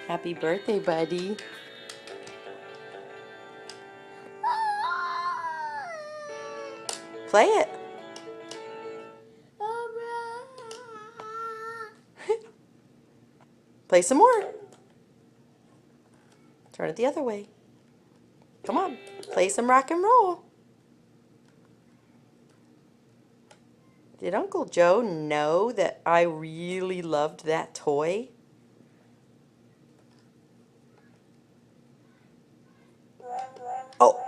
Happy birthday, buddy. Play it. Play some more. Turn it the other way. Come on. Play some rock and roll. Did Uncle Joe know that I really loved that toy? Oh.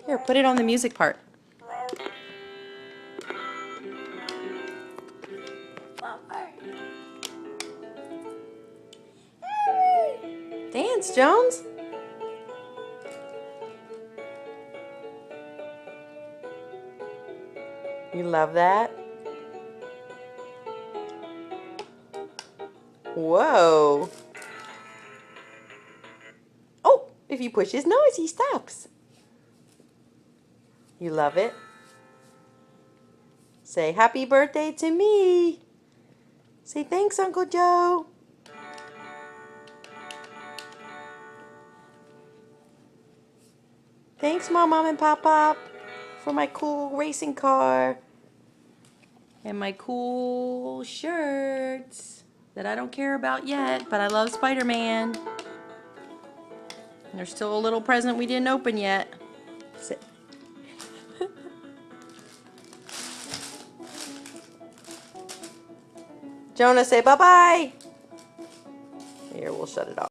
Here, put it on the music part. Dance, Jones. You love that? Whoa. Oh, if you push his nose, he stops. You love it? Say happy birthday to me. Say thanks, Uncle Joe. Thanks, Mom and Pop, for my cool racing car and my cool shirts that I don't care about yet, but I love Spider-Man. There's still a little present we didn't open yet. Jonah, say bye-bye. Here, we'll shut it off.